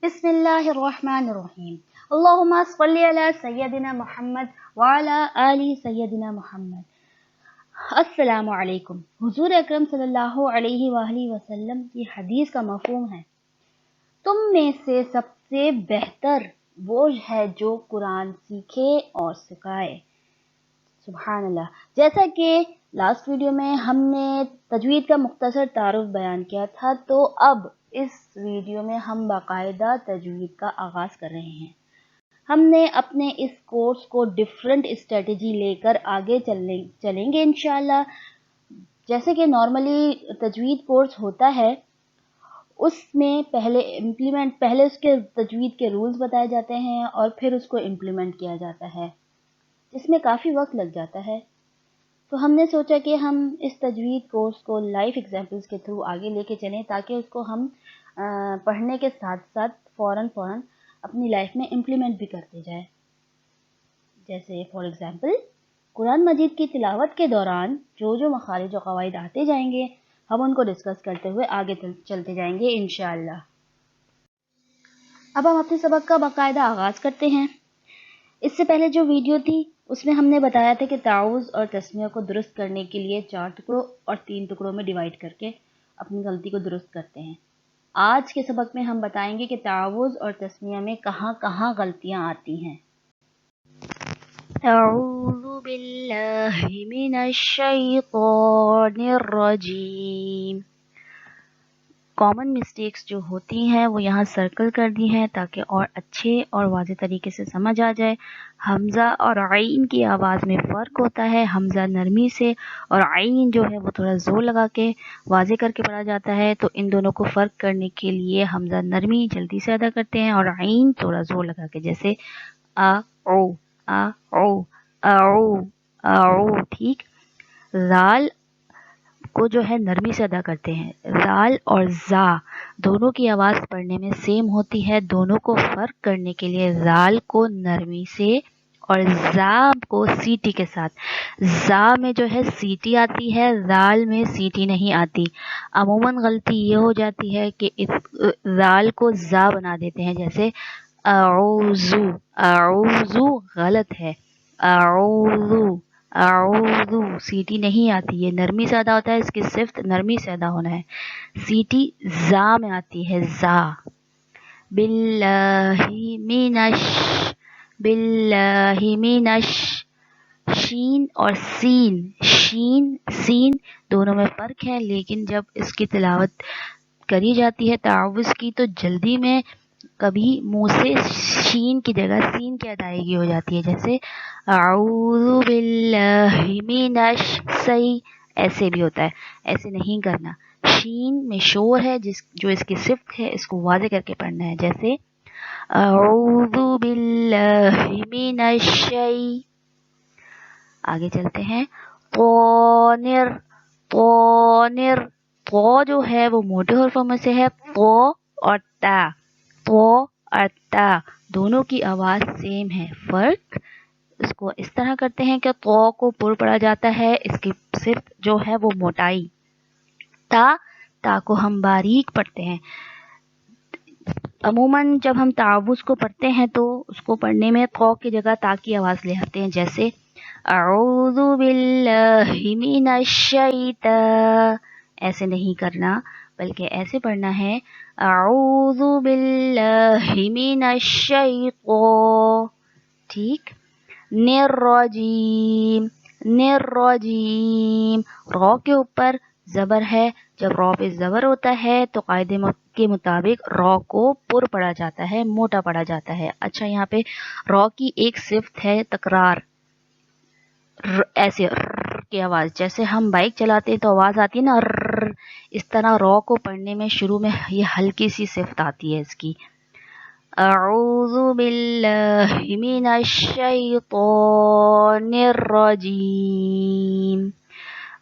बिस्मिल्लाहिर्रहमानिर्रहीम। अल्लाहुम्मा सल्लि अला सय्यदिना मुहम्मद व अला आलि सय्यदिना मुहम्मद। अस्सलामु अलैकुम। हुजूर अकरम सल्लल्लाहु अलैहि वसल्लम की हदीस का मफ़हूम है, तुम में से सबसे बेहतर वो है जो कुरान सीखे और सिखाए। सुभान अल्लाह। जैसा कि लास्ट वीडियो में हमने तजवीद का मुख्तसर तारुफ बयान किया था, तो अब इस वीडियो में हम बाकायदा तजवीद का आगाज़ कर रहे हैं। हमने अपने इस कोर्स को डिफरेंट स्ट्रेटजी लेकर आगे चलेंगे इंशाल्लाह। जैसे कि नॉर्मली तजवीद कोर्स होता है, उसमें पहले उसके तजवीद के रूल्स बताए जाते हैं और फिर उसको इम्प्लीमेंट किया जाता है, जिसमें काफ़ी वक्त लग जाता है। तो हमने सोचा कि हम इस तजवीद कोर्स को लाइफ एग्जाम्पल्स के थ्रू आगे लेके चलें, ताकि उसको हम पढ़ने के साथ साथ फ़ौरन अपनी लाइफ में इम्प्लीमेंट भी करते जाए। जैसे फॉर एग्ज़ाम्पल, कुरान मजीद की तिलावत के दौरान जो मखारिज और क़वाइद आते जाएंगे, हम उनको डिस्कस करते हुए आगे चलते जाएंगे इंशाअल्लाह। अब हम अपने सबक का बाकायदा आगाज़ करते हैं। इससे पहले जो वीडियो थी उसमें हमने बताया था कि ताउज़ और तस्मिया को दुरुस्त करने के लिए 4 टुकड़ों और 3 टुकड़ों में डिवाइड करके अपनी गलती को दुरुस्त करते हैं। आज के सबक में हम बताएंगे कि ताउज़ और तस्मिया में कहाँ कहाँ गलतियाँ आती हैं। अऊज़ु बिल्लाहि मिनश शैतानिर रजीम। कॉमन मिस्टेक्स जो होती हैं वो यहाँ सर्कल कर दी हैं ताकि और अच्छे और वाज़े तरीके से समझ आ जाए। हमज़ा और आइन की आवाज़ में फ़र्क होता है। हमज़ा नरमी से और आइन जो है वो थोड़ा ज़ोर लगा के वाज़े करके पढ़ा जाता है। तो इन दोनों को फ़र्क करने के लिए हमज़ा नरमी जल्दी से अदा करते हैं और आइन थोड़ा ज़ोर लगा के, जैसे आ ओ आ ओ आओ। ठीक। ज़ाल को जो है नरमी से अदा करते हैं। ज़ाल और ज़ा दोनों की आवाज़ पढ़ने में सेम होती है। दोनों को फ़र्क करने के लिए ज़ाल को नरमी से और ज़ा को सीटी के साथ। ज़ा में जो है सीटी आती है, ज़ाल में सीटी नहीं आती। अमूमन गलती ये हो जाती है कि इस ज़ाल को ज़ा बना देते हैं, जैसे आऊज़ू। आऊज़ू गलत है। आऊज़ू आऊज़ू सीटी नहीं आती, ये नरमी से अदा होता है, इसकी सिर्फ नरमी से अदा होना है। सीटी ज़ा में आती है, ज़ा। बिल्लाहि मिनश शीन और सीन, शीन सीन दोनों में फ़र्क है, लेकिन जब इसकी तिलावत करी जाती है ताउज़ की, तो जल्दी में कभी मुंह से शीन की जगह सीन की अदायगी हो जाती है, जैसे अऊज़ु बिल्लाहि मिनश सही। ऐसे भी होता है, ऐसे नहीं करना। शीन में शोर है, जो इसकी सिफ्त है, इसको वाज़े करके पढ़ना है, जैसे अऊज़ु बिल्लाहि मिनश शै। आगे चलते हैं। तोनिर तोनिर तो जो है वो मोटे हर्फों में से है, तो और ता। तो और ता दोनों की आवाज़ सेम है। फ़र्क इसको इस तरह करते हैं कि तो को पुर पढ़ा जाता है, इसकी सिर्फ जो है वो मोटाई। ता को हम बारीक पढ़ते हैं। अमूमन जब हम तावुज़ को पढ़ते हैं तो उसको पढ़ने में तो की जगह ता की आवाज़ ले आते हैं, जैसे अऊज़ु बिल्लाहि मिनश शैता। ऐसे नहीं करना, बल्कि ऐसे पढ़ना है, अऊज़ु बिल्लाहि मिनश शैतो। ठीक। निर्रजीम निर्रजीम रॉ के ऊपर ज़बर है। जब रॉ पे ज़बर होता है तो कायदे के मुताबिक रॉ को पुर पढ़ा जाता है, मोटा पढ़ा जाता है। अच्छा, यहाँ पे रॉ की एक सिफ्त है तकरार। ऐसे की आवाज़, जैसे हम बाइक चलाते हैं तो आवाज़ आती है ना, इस तरह रॉ को पढ़ने में शुरू में ये हल्की सी सिफ्त आती है इसकी। अऊज़ु बिल्लाहि मिनश शैतानिर रजीम।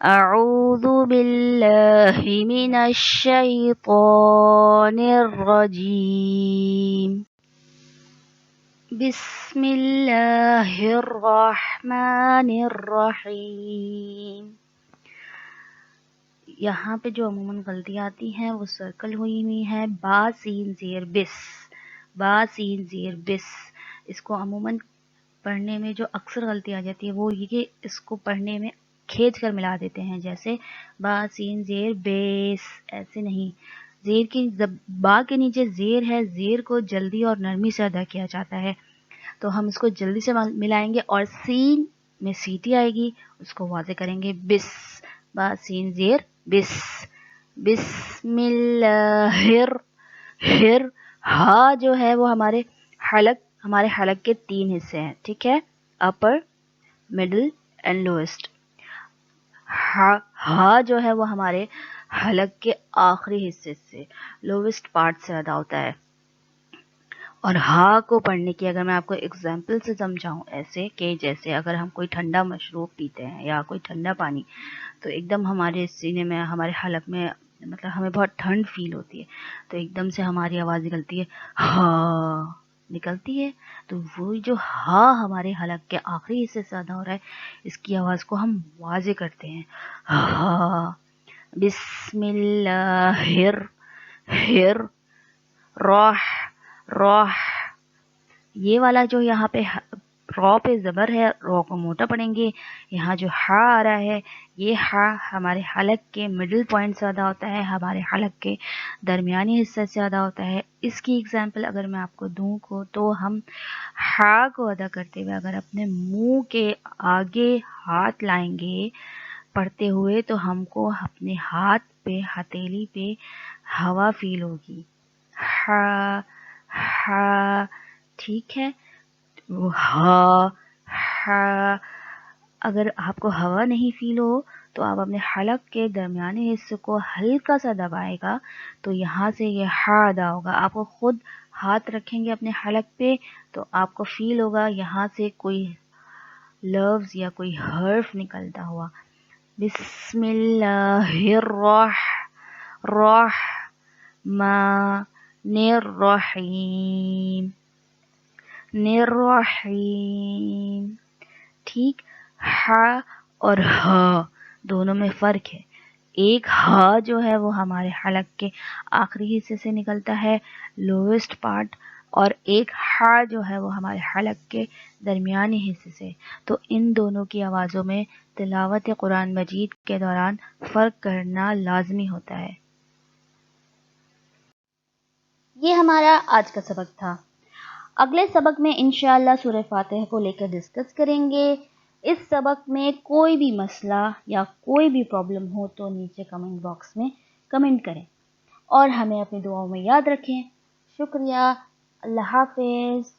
अऊज़ु बिल्लाहि मिनश शैतानिर रजीम। बिस्मिल्लाहिर्रहमानिर्रहीम। यहाँ पे जो अमूमन गलतियाँ आती हैं वो सर्कल हुई है, बा सीन जेर बिस। با سین زیر بس. اس کو عموماً پڑھنے میں جو اکثر غلطی آ جاتی ہے وہ یہ کہ اس کو پڑھنے میں کھینچ کر ملا دیتے ہیں، جیسے با سین زیر بیس، ایسے نہیں. زیر کی با کے نیچے زیر ہے، زیر کو جلدی اور نرمی سے ادا کیا جاتا ہے، تو ہم اس کو جلدی سے ملائیں گے اور سین میں سیٹی آئے گی، اس کو واضح کریں گے بس. با سین زیر بس. بسم اللہ ہر. ہا جو ہے وہ ہمارے حلق کے 3 حصے ہیں، ٹھیک ہے، اپر، مڈل اینڈ لوئسٹ. ہا جو ہے وہ ہمارے حلق کے آخری حصے سے، لوئسٹ پارٹ سے ادا ہوتا ہے. اور ہا کو پڑھنے کی اگر میں آپ کو اگزامپل سے سمجھاؤں، ایسے کہ جیسے اگر ہم کوئی ٹھنڈا مشروب پیتے ہیں یا کوئی ٹھنڈا پانی، تو ایک دم ہمارے سینے میں، ہمارے حلق میں، مطلب ہمیں بہت ٹھنڈ فیل ہوتی ہے، تو ایک دم سے ہماری آواز نکلتی ہے، ہا نکلتی ہے. تو وہ جو ہا ہمارے حلق کے آخری حصے سے ادا ہو رہا ہے، اس کی آواز کو ہم واضح کرتے ہیں، ہا. بسم اللہ ہر. روح روح. یہ والا جو یہاں پہ رو پہ زبر ہے، رو کو موٹا پڑھیں گے. یہاں جو ہا آ رہا ہے، یہ ہا ہمارے حلق کے مڈل پوائنٹ سے ادا ہوتا ہے، ہمارے حلق کے درمیانی حصے سے ادا ہوتا ہے. اس کی اگزامپل اگر میں آپ کو دوں تو ہم ہا کو ادا کرتے ہوئے اگر اپنے منہ کے آگے ہاتھ لائیں گے پڑھتے ہوئے، تو ہم کو اپنے ہاتھ پہ، ہتھیلی پہ ہوا فیل ہوگی، ہا ہا، ٹھیک ہے. ہا ہا. اگر آپ کو ہوا نہیں فیل ہو تو آپ اپنے حلق کے درمیانی حصے کو ہلکا سا دبائے گا، تو یہاں سے یہ ہا ادا ہوگا. آپ کو خود ہاتھ رکھیں گے اپنے حلق پہ تو آپ کو فیل ہوگا یہاں سے کوئی لفظ یا کوئی حرف نکلتا ہوا. بسم اللہ الرحیم. ٹھیک. ہا اور ہا دونوں میں فرق ہے. ایک ہا جو ہے وہ ہمارے حلق کے آخری حصے سے نکلتا ہے، لوئسٹ پارٹ، اور ایک ہا جو ہے وہ ہمارے حلق کے درمیانی حصے سے. تو ان دونوں کی آوازوں میں تلاوت قرآن مجید کے دوران فرق کرنا لازمی ہوتا ہے. یہ ہمارا آج کا سبق تھا. اگلے سبق میں انشاءاللہ سورہ فاتحہ کو لے کر ڈسکس کریں گے. اس سبق میں کوئی بھی مسئلہ یا کوئی بھی پرابلم ہو تو نیچے کمنٹ باکس میں کمنٹ کریں اور ہمیں اپنی دعاؤں میں یاد رکھیں. شکریہ. اللہ حافظ.